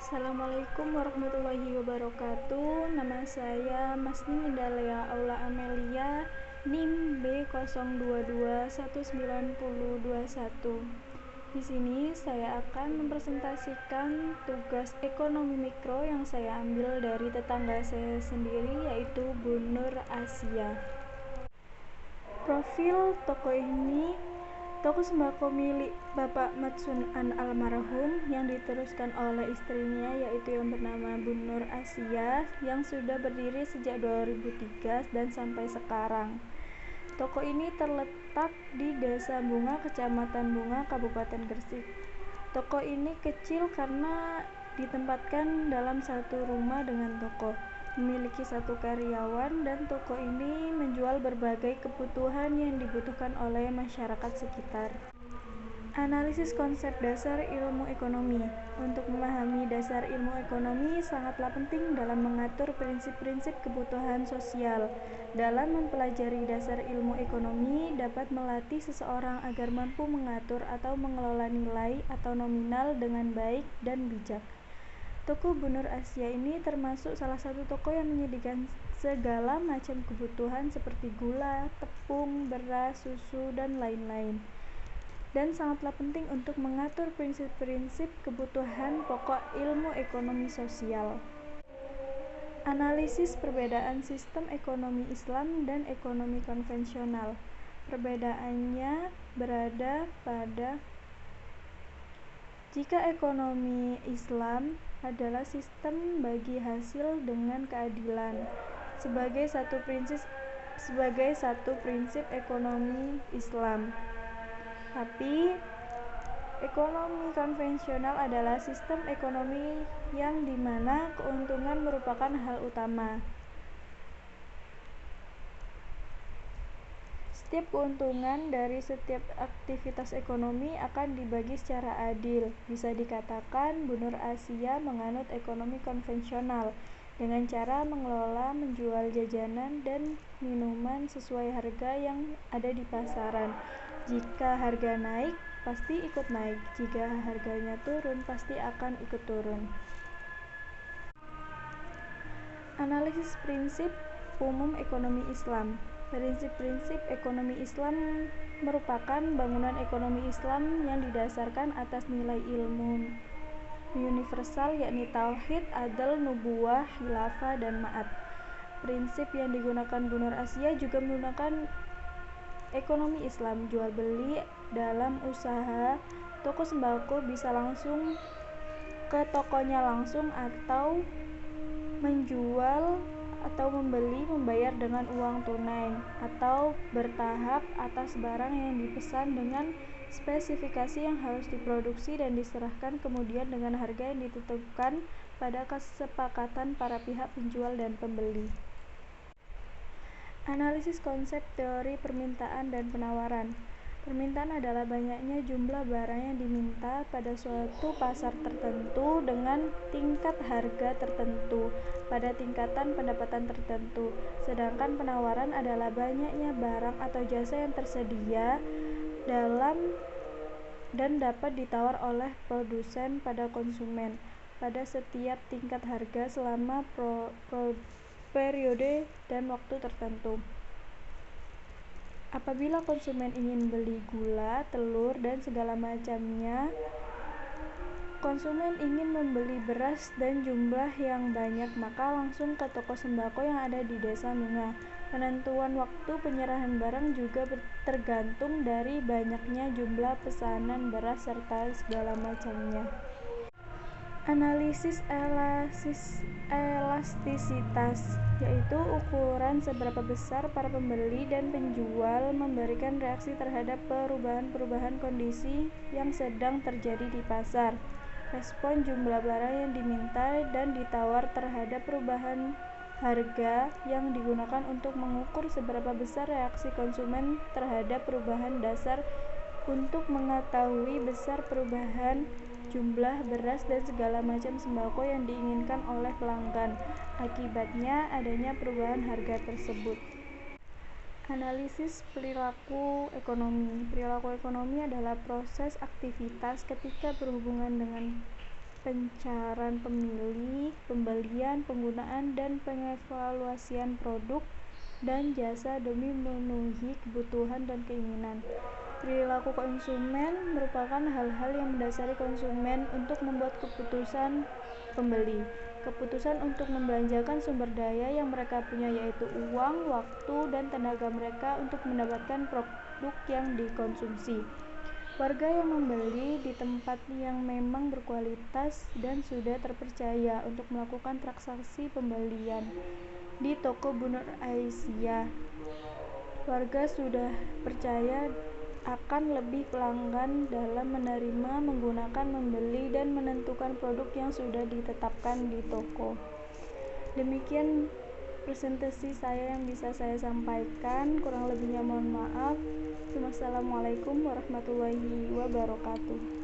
Assalamualaikum warahmatullahi wabarakatuh. Nama saya Masni Indalea Aula Amelia, NIM B02219021. Di sini saya akan mempresentasikan tugas ekonomi mikro yang saya ambil dari tetangga saya sendiri, yaitu Bu Nur Asia. Profil toko ini toko sembako milik Bapak Matsun An almarhum yang diteruskan oleh istrinya, yaitu yang bernama Bu Nur Asia, yang sudah berdiri sejak 2003 dan sampai sekarang. Toko ini terletak di Desa Bunga, Kecamatan Bunga, Kabupaten Gresik. Toko ini kecil karena ditempatkan dalam satu rumah dengan toko. Memiliki satu karyawan, dan toko ini menjual berbagai kebutuhan yang dibutuhkan oleh masyarakat sekitar. Analisis konsep dasar ilmu ekonomi. Untuk memahami dasar ilmu ekonomi sangatlah penting dalam mengatur prinsip-prinsip kebutuhan sosial. Dalam mempelajari dasar ilmu ekonomi dapat melatih seseorang agar mampu mengatur atau mengelola nilai atau nominal dengan baik dan bijak. Toko Bu Nur Asia ini termasuk salah satu toko yang menyediakan segala macam kebutuhan seperti gula, tepung, beras, susu, dan lain-lain. Dan sangatlah penting untuk mengatur prinsip-prinsip kebutuhan pokok ilmu ekonomi sosial. Analisis perbedaan sistem ekonomi Islam dan ekonomi konvensional. Perbedaannya berada pada jika ekonomi Islam adalah sistem bagi hasil dengan keadilan sebagai satu prinsip ekonomi Islam. Tapi ekonomi konvensional adalah sistem ekonomi yang dimana keuntungan merupakan hal utama. Setiap keuntungan dari setiap aktivitas ekonomi akan dibagi secara adil. Bisa dikatakan Bu Nur Asia menganut ekonomi konvensional dengan cara mengelola, menjual jajanan dan minuman sesuai harga yang ada di pasaran. Jika harga naik, pasti ikut naik. Jika harganya turun, pasti akan ikut turun. Analisis prinsip umum ekonomi Islam. Prinsip-prinsip ekonomi Islam merupakan bangunan ekonomi Islam yang didasarkan atas nilai ilmu universal, yakni tauhid, adl, nubuwah, khilafah, dan ma'at. Prinsip yang digunakan Bu Nur Asia juga menggunakan ekonomi Islam. Jual beli dalam usaha toko sembako bisa langsung ke tokonya langsung, atau menjual atau membeli membayar dengan uang tunai, atau bertahap atas barang yang dipesan dengan spesifikasi yang harus diproduksi dan diserahkan kemudian dengan harga yang ditentukan pada kesepakatan para pihak penjual dan pembeli. Analisis konsep teori permintaan dan penawaran. Permintaan adalah banyaknya jumlah barang yang diminta pada suatu pasar tertentu dengan tingkat harga tertentu pada tingkatan pendapatan tertentu. Sedangkan penawaran adalah banyaknya barang atau jasa yang tersedia dalam dan dapat ditawar oleh produsen pada konsumen pada setiap tingkat harga selama periode dan waktu tertentu. Apabila konsumen ingin beli gula, telur, dan segala macamnya, konsumen ingin membeli beras dan jumlah yang banyak, maka langsung ke toko sembako yang ada di Desa Bunga. Penentuan waktu penyerahan barang juga tergantung dari banyaknya jumlah pesanan beras serta segala macamnya. Analisis elastisitas, yaitu ukuran seberapa besar para pembeli dan penjual memberikan reaksi terhadap perubahan-perubahan kondisi yang sedang terjadi di pasar. Respon jumlah barang yang diminta dan ditawar terhadap perubahan harga yang digunakan untuk mengukur seberapa besar reaksi konsumen terhadap perubahan dasar untuk mengetahui besar perubahan jumlah beras dan segala macam sembako yang diinginkan oleh pelanggan. Akibatnya adanya perubahan harga tersebut. Analisis perilaku ekonomi. Perilaku ekonomi adalah proses aktivitas ketika berhubungan dengan pencaran pemilih, pembelian, penggunaan, dan pengevaluasian produk dan jasa demi memenuhi kebutuhan dan keinginan. Perilaku konsumen merupakan hal-hal yang mendasari konsumen untuk membuat keputusan pembeli. Keputusan untuk membelanjakan sumber daya yang mereka punya, yaitu uang, waktu, dan tenaga mereka untuk mendapatkan produk yang dikonsumsi. Warga yang membeli di tempat yang memang berkualitas dan sudah terpercaya untuk melakukan transaksi pembelian. Di toko Bu Nur Aisyah, warga sudah percaya akan lebih pelanggan dalam menerima, menggunakan, membeli, dan menentukan produk yang sudah ditetapkan di toko. Demikian presentasi saya yang bisa saya sampaikan, kurang lebihnya mohon maaf. Wassalamualaikum warahmatullahi wabarakatuh.